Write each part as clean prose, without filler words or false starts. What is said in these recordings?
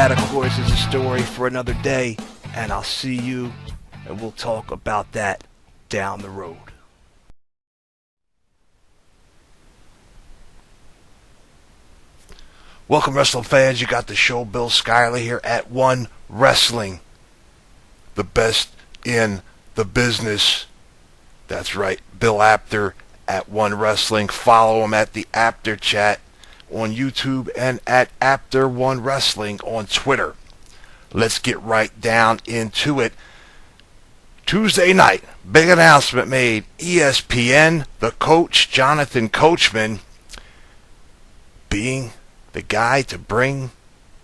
that, of course, is a story for another day, and I'll see you, and we'll talk about that down the road. Welcome, wrestling fans. You got the show, Bill Schuyler here at One Wrestling, the best in the business. That's right, Bill Apter at One Wrestling. Follow him at the Apter Chat on YouTube and at Apter One Wrestling on Twitter. Let's get right down into it. Tuesday night, big announcement made. ESPN, the coach, Jonathan Coachman, being the guy to bring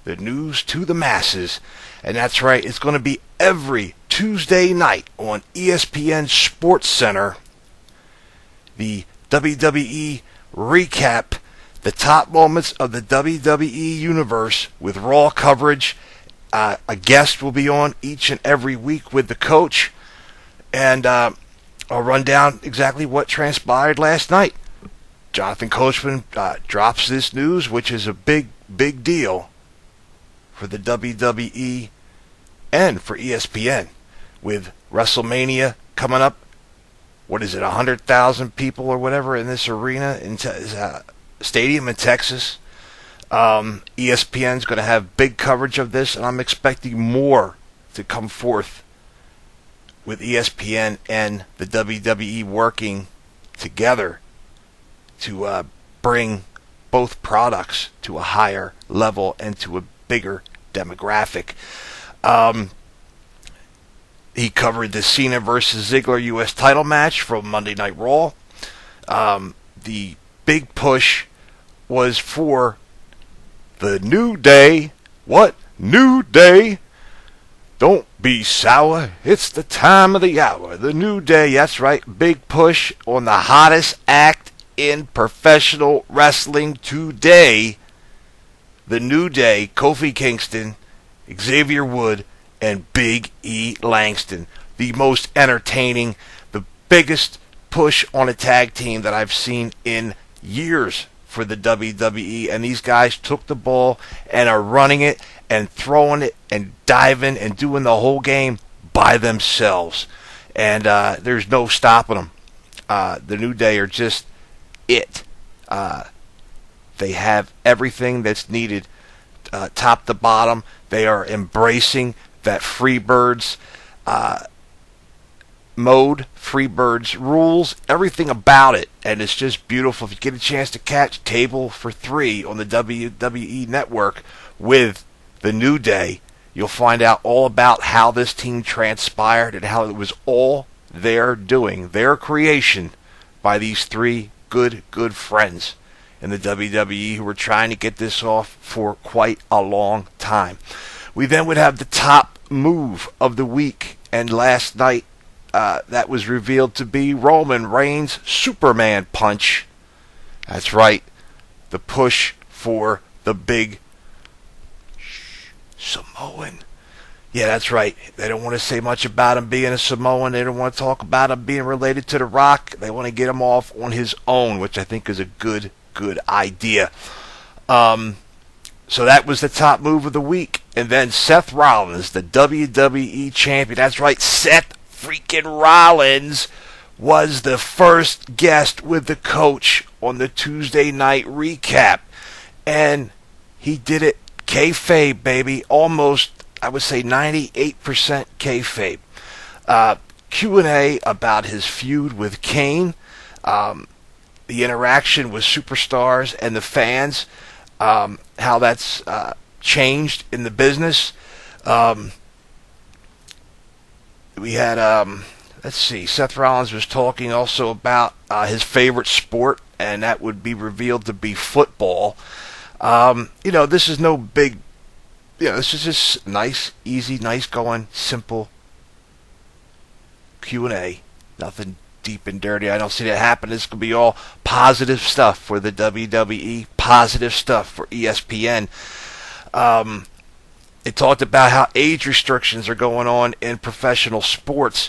the news to the masses. And that's right, it's going to be every Tuesday night on ESPN SportsCenter. The WWE recap, the top moments of the WWE universe with Raw coverage. A guest will be on each and every week with the coach. And I'll run down exactly what transpired last night. Jonathan Coachman drops this news, which is a big deal for the WWE and for ESPN. With WrestleMania coming up, what is it, 100,000 people or whatever in this arena, in stadium in Texas. ESPN's going to have big coverage of this, and I'm expecting more to come forth with ESPN and the WWE working together to bring both products to a higher level and to a bigger demographic. He covered the Cena versus Ziggler U.S. title match from Monday Night Raw. The big push was for the New Day. What? New Day? Don't be sour. It's the time of the hour. The New Day, that's right. Big push on the hottest act in professional wrestling today. The New Day, Kofi Kingston, Xavier Wood, and Big E Langston. The most entertaining, the biggest push on a tag team that I've seen in years for the WWE. And these guys took the ball and are running it and throwing it and diving and doing the whole game by themselves. And there's no stopping them. The New Day are just it. They have everything that's needed, top to bottom. They are embracing that Freebirds mode, Freebirds rules, everything about it, and it's just beautiful. If you get a chance to catch Table for Three on the WWE Network with the New Day, you'll find out all about how this team transpired and how it was all their doing, their creation by these three good friends in the WWE who were trying to get this off for quite a long time. We then would have the top move of the week, and last night that was revealed to be Roman Reigns' Superman punch. That's right, the push for the big Samoan. Yeah, that's right. They don't want to say much about him being a Samoan. They don't want to talk about him being related to The Rock. They want to get him off on his own, which I think is a good idea. So that was the top move of the week. And then Seth Rollins, the WWE champion. That's right, Seth freaking Rollins was the first guest with the coach on the Tuesday night recap. And he did it kayfabe, baby. Almost, I would say 98% kayfabe. Q&A about his feud with Kane. The interaction with superstars and the fans. How that's changed in the business. We had, let's see, Seth Rollins was talking also about his favorite sport, and that would be revealed to be football. This is no big, this is just nice, easy, nice going, simple Q&A. Nothing deep and dirty. I don't see that happen. This could be all positive stuff for the WWE, positive stuff for ESPN. It talked about how age restrictions are going on in professional sports,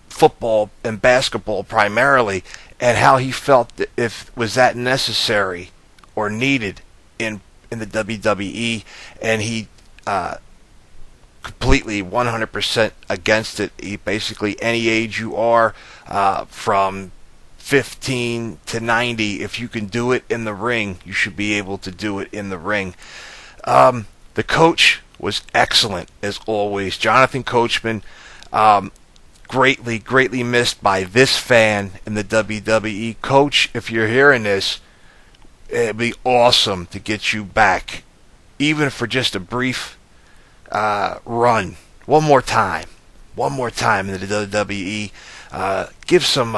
football and basketball primarily, and how he felt that if was that necessary or needed in in the WWE, and he completely 100% against it. He basically, any age you are, from 15 to 90, if you can do it in the ring, you should be able to do it in the ring. The coach was excellent as always. Jonathan Coachman, greatly missed by this fan in the WWE. Coach, if you're hearing this, it'd be awesome to get you back, even for just a brief run. One more time in the WWE. Give some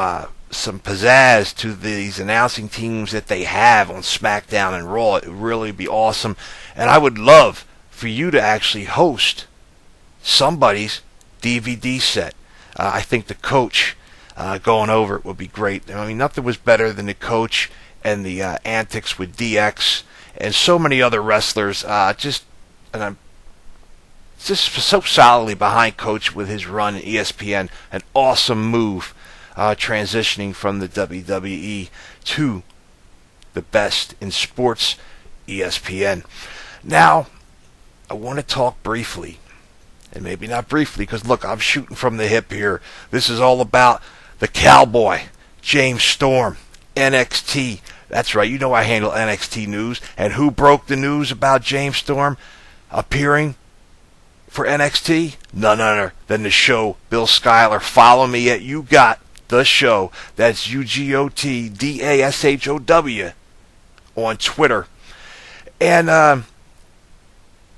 pizzazz to these announcing teams that they have on SmackDown and Raw. It would really be awesome. And I would love for you to actually host somebody's DVD set. I think the coach going over it would be great. I mean, nothing was better than the coach and the antics with DX and so many other wrestlers. And I'm just so solidly behind Coach with his run in ESPN. An awesome move, transitioning from the WWE to the best in sports, ESPN. Now, I want to talk briefly, and maybe not briefly, because look, I'm shooting from the hip here. This is all about the Cowboy, James Storm, NXT. That's right, you know I handle NXT news. And who broke the news about James Storm appearing for NXT? None other than the show, Bill Schuyler. Follow me at You Got The Show. That's UGOTDASHOW on Twitter. And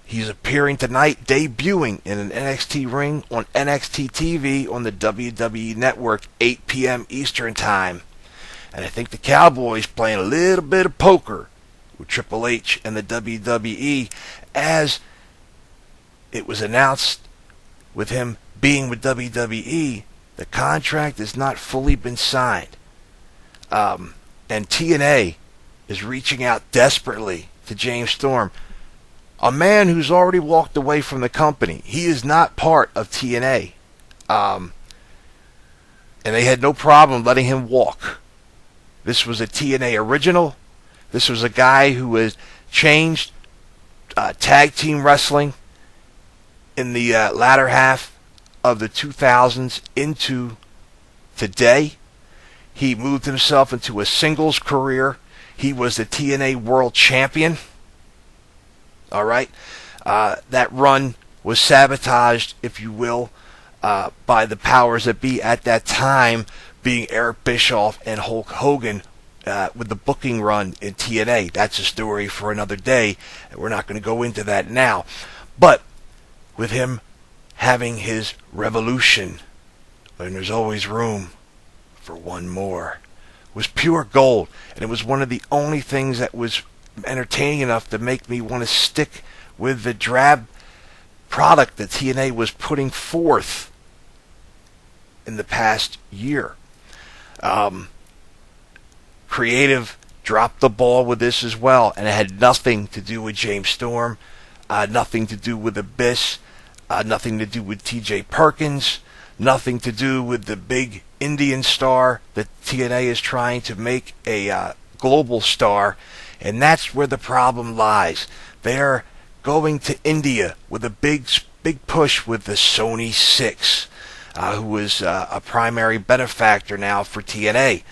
he's appearing tonight, debuting in an NXT ring on NXT TV on the WWE Network, 8 p.m. Eastern Time. And I think the Cowboys playing a little bit of poker with Triple H and the WWE, as it was announced with him being with WWE, the contract has not fully been signed. And TNA is reaching out desperately to James Storm, a man who's already walked away from the company. He is not part of TNA. And they had no problem letting him walk. This was a TNA original. This was a guy who has changed tag team wrestling in the latter half of the 2000s into today. He moved himself into a singles career. He was the TNA World Champion. All right. That run was sabotaged, if you will, by the powers that be at that time, being Eric Bischoff and Hulk Hogan with the booking run in TNA. That's a story for another day, and we're not going to go into that now. But with him having his revolution, and there's always room for one more, was pure gold. And it was one of the only things that was entertaining enough to make me want to stick with the drab product that TNA was putting forth in the past year. Creative dropped the ball with this as well, and it had nothing to do with James Storm, nothing to do with Abyss, nothing to do with TJ Perkins, nothing to do with the big Indian star that TNA is trying to make a global star. And that's where the problem lies. They're going to India with a big push with the Sony 6, who is a primary benefactor now for TNA.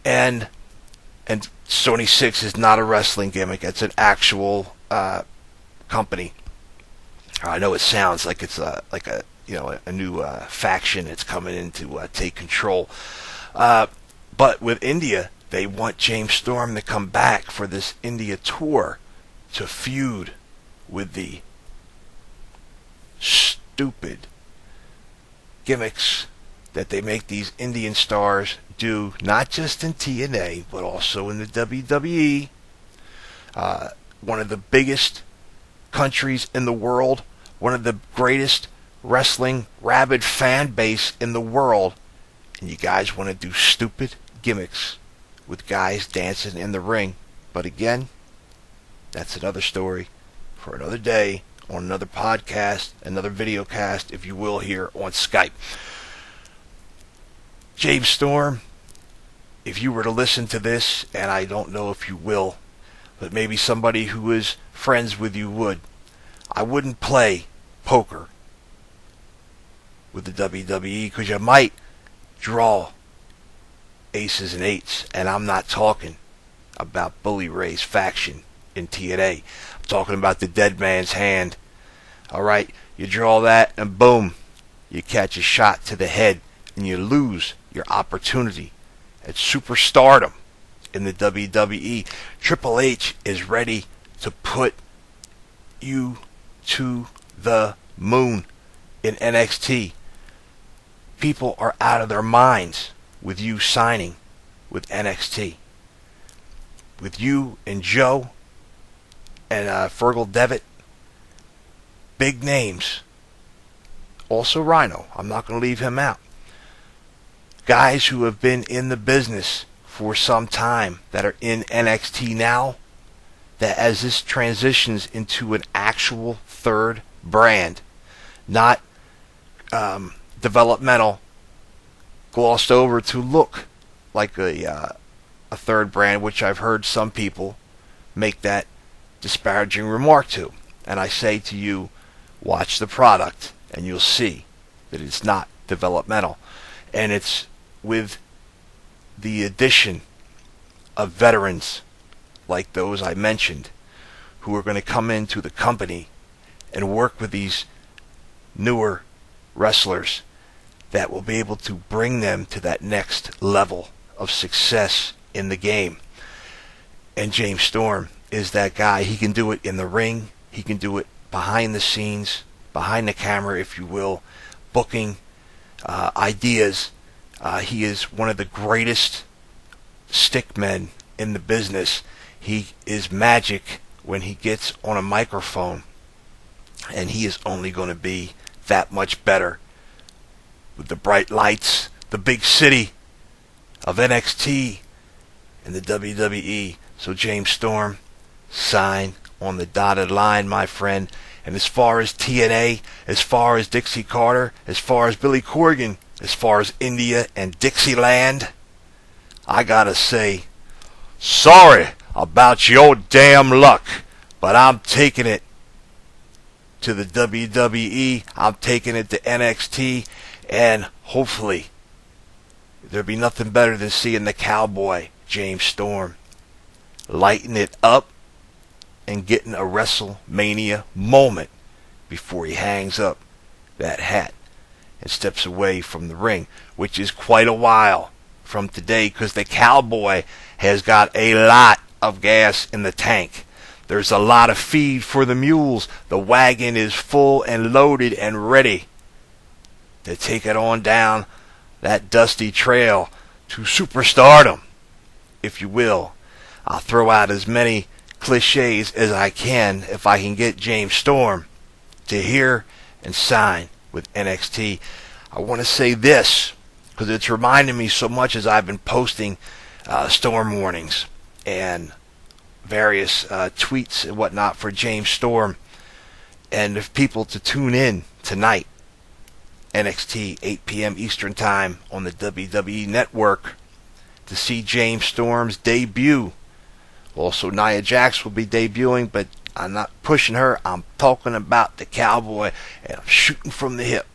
And Sony 6 is not a wrestling gimmick. It's an actual company. I know it sounds like it's a new faction that's coming in to take control. But with India, they want James Storm to come back for this India tour to feud with the stupid gimmicks that they make these Indian stars do, not just in TNA, but also in the WWE. One of the biggest countries in the world, one of the greatest wrestling rabid fan base in the world, and you guys want to do stupid gimmicks with guys dancing in the ring. But again, that's another story for another day, on another podcast, another video cast, if you will, here on Skype. James Storm, if you were to listen to this, and I don't know if you will, but maybe somebody who is friends with you would. I wouldn't play poker with the WWE because you might draw aces and eights, and I'm not talking about Bully Ray's faction in TNA. I'm talking about the dead man's hand. Alright, you draw that and boom, you catch a shot to the head and you lose your opportunity at superstardom in the WWE. Triple H is ready to put you to the moon in NXT. People are out of their minds with you signing with NXT. With you and Joe and Fergal Devitt, big names. Also Rhyno, I'm not going to leave him out. Guys who have been in the business for some time that are in NXT now, that as this transitions into an actual third brand, not developmental, glossed over to look like a third brand, which I've heard some people make that disparaging remark to. And I say to you, watch the product and you'll see that it's not developmental. And it's with the addition of veterans like those I mentioned who are going to come into the company and work with these newer wrestlers that will be able to bring them to that next level of success in the game. And James Storm is that guy. He can do it in the ring. He can do it behind the scenes, behind the camera, if you will, booking ideas. He is one of the greatest stick men in the business. He is magic when he gets on a microphone, and he is only going to be that much better with the bright lights, the big city of NXT and the WWE. So James Storm, sign on the dotted line, my friend. And as far as TNA, as far as Dixie Carter, as far as Billy Corgan, as far as India and Dixieland, I gotta say, sorry about your damn luck, but I'm taking it to the WWE. I'm taking it to NXT, and hopefully there'll be nothing better than seeing the cowboy James Storm lighting it up and getting a WrestleMania moment before he hangs up that hat and steps away from the ring, which is quite a while from today because the cowboy has got a lot of gas in the tank. There's a lot of feed for the mules. The wagon is full and loaded and ready to take it on down that dusty trail to superstardom, if you will. I'll throw out as many cliches as I can if I can get James Storm to hear and sign with NXT. I want to say this because it's reminding me so much as I've been posting Storm warnings and various tweets and whatnot for James Storm, and if people to tune in tonight, NXT 8 p.m. Eastern Time on the WWE Network, to see James Storm's debut. Also, Nia Jax will be debuting, but I'm not pushing her. I'm talking about the cowboy, and I'm shooting from the hip.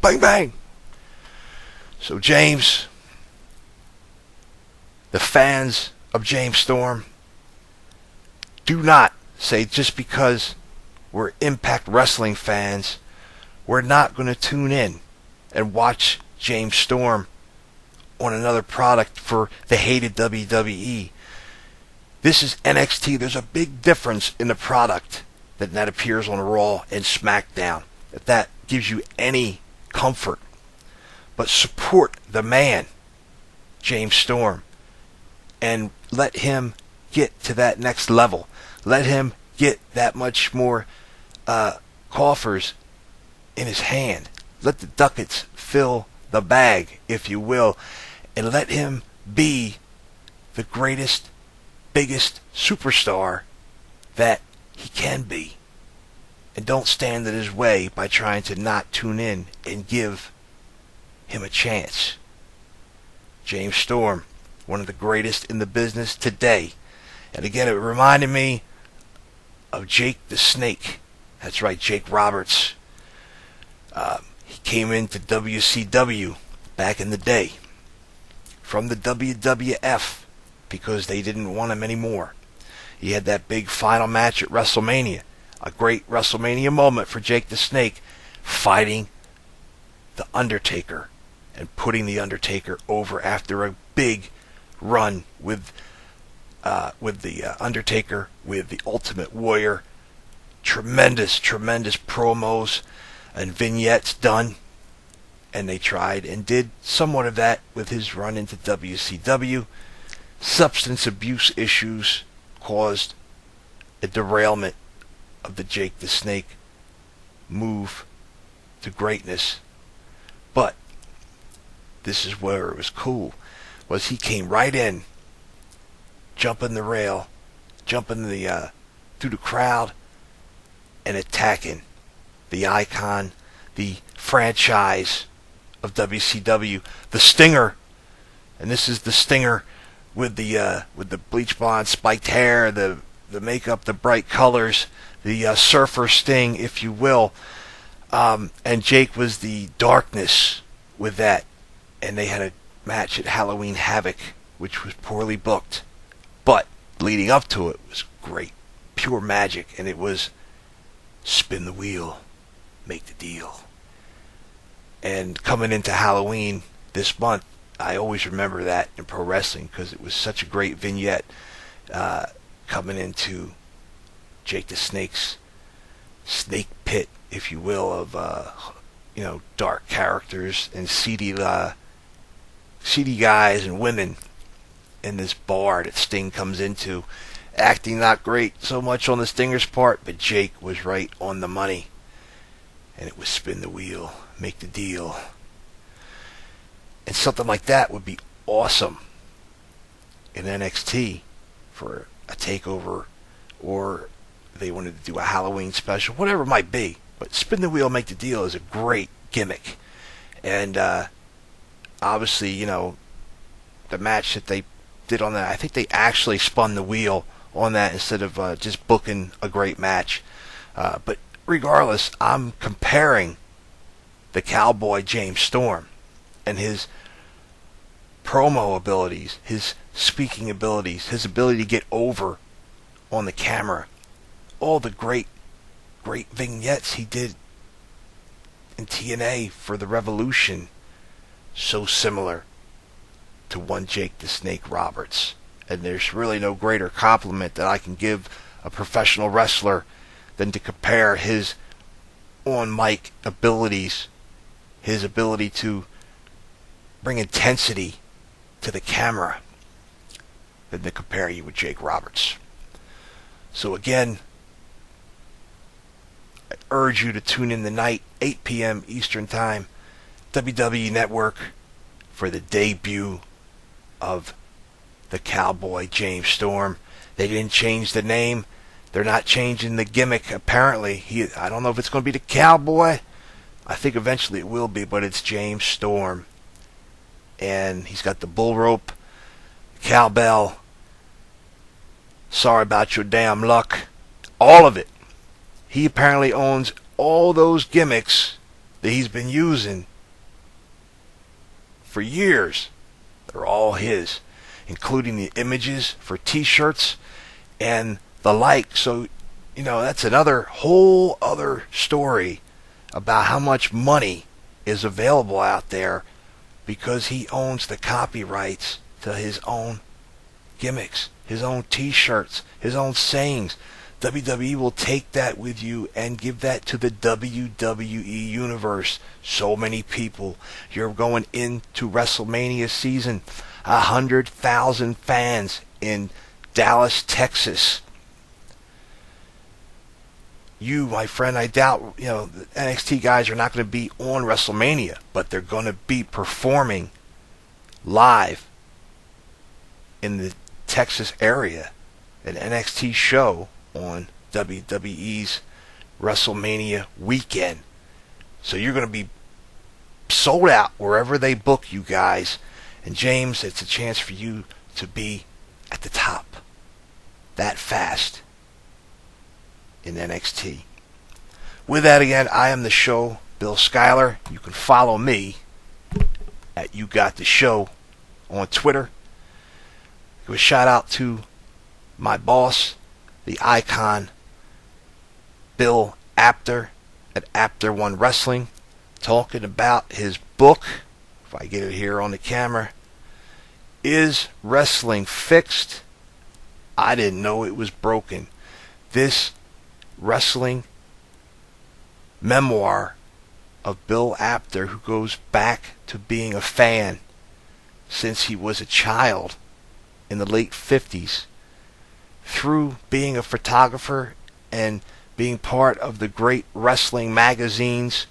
Bang, bang. So, James, the fans of James Storm, do not say just because we're Impact Wrestling fans, we're not going to tune in and watch James Storm on another product for the hated WWE. This is NXT. There's a big difference in the product that appears on Raw and SmackDown. If that gives you any comfort. But support the man, James Storm, and let him get to that next level. Let him get that much more coffers in his hand. Let the ducats fill the bag, if you will, and let him be the greatest, biggest superstar that he can be. And don't stand in his way by trying to not tune in and give him a chance. James Storm, one of the greatest in the business today, And again, it reminded me of Jake the Snake. That's right, Jake Roberts. He came into WCW back in the day from the WWF because they didn't want him anymore. He had that big final match at WrestleMania. A great WrestleMania moment for Jake the Snake, fighting the Undertaker and putting the Undertaker over after a big run with the Undertaker, with the Ultimate Warrior. Tremendous promos and vignettes done, and they tried and did somewhat of that with his run into WCW. Substance abuse issues caused a derailment of the Jake the Snake move to greatness. But this is where it was cool, was he came right in, jumping the rail, jumping through the crowd, and attacking the icon, the franchise of WCW, the Stinger. And this is the Stinger with the bleach blonde spiked hair, the makeup, the bright colors, the surfer sting, if you will. And Jake was the darkness with that. And they had a match at Halloween Havoc, which was poorly booked. But leading up to it was great. Pure magic. And it was spin the wheel, make the deal. And coming into Halloween this month, I always remember that in pro wrestling because it was such a great vignette coming into Jake the Snake's snake pit, if you will, of dark characters and seedy guys and women in this bar that Sting comes into, acting not great so much on the Stinger's part, but Jake was right on the money. And it was spin the wheel, make the deal. And something like that would be awesome in NXT for a takeover, or they wanted to do a Halloween special, whatever it might be. But spin the wheel, make the deal is a great gimmick. And obviously, the match that they did on that, I think they actually spun the wheel on that instead of just booking a great match. But regardless, I'm comparing the Cowboy James Storm and his promo abilities, his speaking abilities, his ability to get over on the camera, all the great vignettes he did in TNA for the Revolution, so similar to one Jake the Snake Roberts. And there's really no greater compliment that I can give a professional wrestler than to compare his on-mic abilities, his ability to bring intensity to the camera, than to compare you with Jake Roberts. So again, I urge you to tune in tonight, 8 p.m. Eastern Time, WWE Network, for the debut of the Cowboy James Storm. They didn't change the name. They're not changing the gimmick, apparently. I don't know if it's going to be the Cowboy. I think eventually it will be, but it's James Storm. And he's got the bull rope, cowbell, sorry about your damn luck, all of it. He apparently owns all those gimmicks that he's been using for years. They're all his, including the images for t-shirts and the like. So, that's another whole other story about how much money is available out there because he owns the copyrights to his own gimmicks, his own t-shirts, his own sayings. WWE will take that with you and give that to the WWE universe. So many people. You're going into WrestleMania season. 100,000 fans in Dallas, Texas. You, my friend, I doubt, the NXT guys are not going to be on WrestleMania, but they're going to be performing live in the Texas area, an NXT show on WWE's WrestleMania weekend. So you're going to be sold out wherever they book you guys. And James, it's a chance for you to be at the top. that fast in NXT. With that, again, I am the show, Bill Schuyler. You can follow me at You Got The Show on Twitter. Give a shout out to my boss, the icon, Bill Apter at Apter One Wrestling, talking about his book. If I get it here on the camera, Is Wrestling Fixed? I didn't know it was broken. This wrestling memoir of Bill Apter, who goes back to being a fan since he was a child in the late 50s, through being a photographer and being part of the great wrestling magazines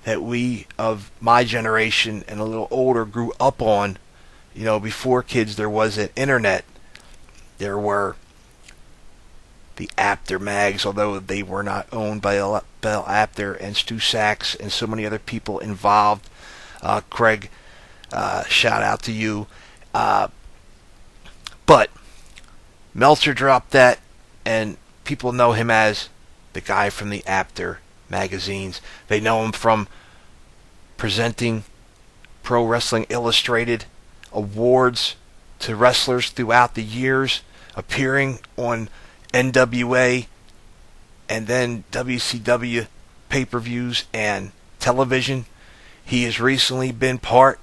that we of my generation and a little older grew up on. You know, before kids there wasn't internet. There were the Apter mags, although they were not owned by Bill Apter and Stu Sachs and so many other people involved. Craig, shout out to you. But Meltzer dropped that, and people know him as the guy from the Apter magazines. They know him from presenting Pro Wrestling Illustrated awards to wrestlers throughout the years, appearing on NWA and then WCW pay-per-views and television. He has recently been part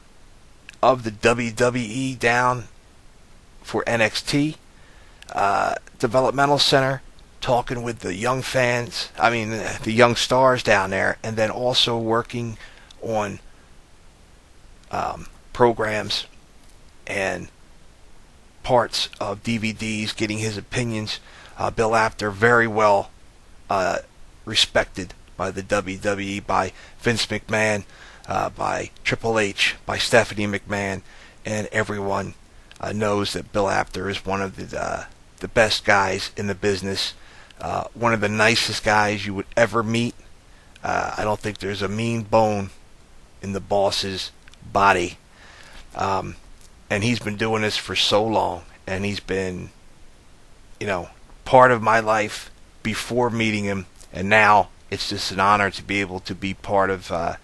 of the WWE down for NXT Developmental Center, talking with the young fans, the young stars down there, and then also working on programs and parts of DVDs, getting his opinions. Bill Apter, very well respected by the WWE, by Vince McMahon, by Triple H, by Stephanie McMahon, and everyone knows that Bill Apter is one of the best guys in the business, one of the nicest guys you would ever meet. I don't think there's a mean bone in the boss's body. And he's been doing this for so long, and he's been, part of my life before meeting him, and now it's just an honor to be able to be part of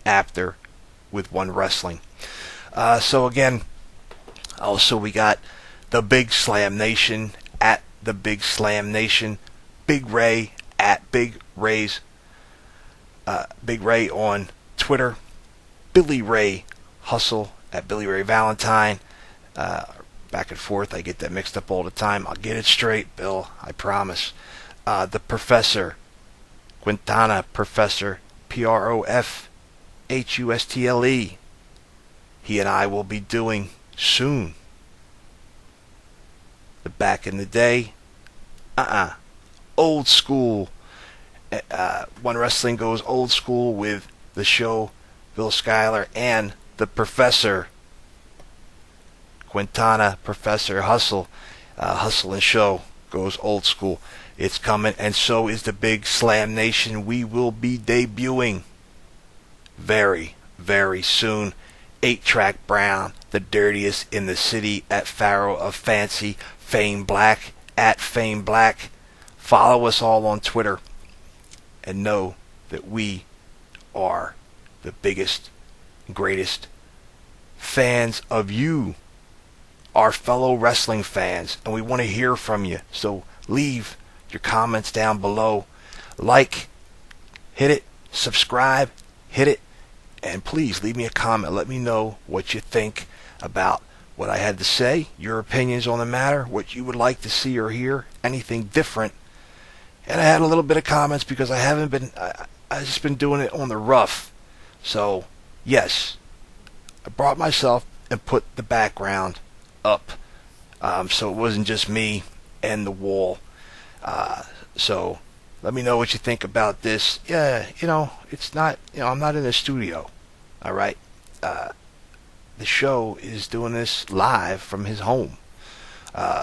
Apter with One Wrestling. So again, also we got the Big Slam Nation at the Big Slam Nation, Big Ray at Big Ray on Twitter, Billy Ray Hustle at Billy Ray Valentine. Back and forth, I get that mixed up all the time. I'll get it straight, Bill, I promise. The Professor, Quintana Professor, Profhustle. He and I will be doing soon the Back in the Day, old school. One Wrestling goes old school with the show, Bill Schuyler and the Professor, Quintana Professor Hustle. Hustle and Show goes old school. It's coming, and so is the Big Slam Nation. We will be debuting very, very soon. 8-Track Brown, the dirtiest in the city, at Pharaoh of Fancy. Fame Black at Fame Black. Follow us all on Twitter and know that we are the biggest, greatest fans of you, our fellow wrestling fans, and we want to hear from you. So leave your comments down below. Like, hit it, subscribe, hit it, and please leave me a comment. Let me know what you think about what I had to say, your opinions on the matter, what you would like to see or hear, anything different. And I had a little bit of comments because I've just been doing it on the rough. So, yes, I brought myself and put the background up. So it wasn't just me and the wall. So let me know what you think about this. Yeah, it's not, I'm not in the studio. All right. The show is doing this live from his home.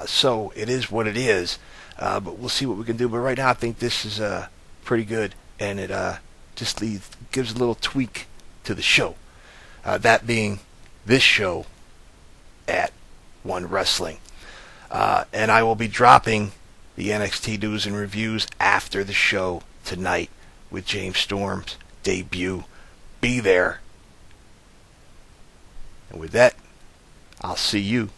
So it is what it is. But we'll see what we can do. But right now I think this is pretty good. And it just gives a little tweak to the show. That being this show at One Wrestling. And I will be dropping the NXT news and reviews after the show tonight with James Storm's debut. Be there. And with that, I'll see you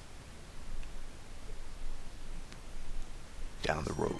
down the road.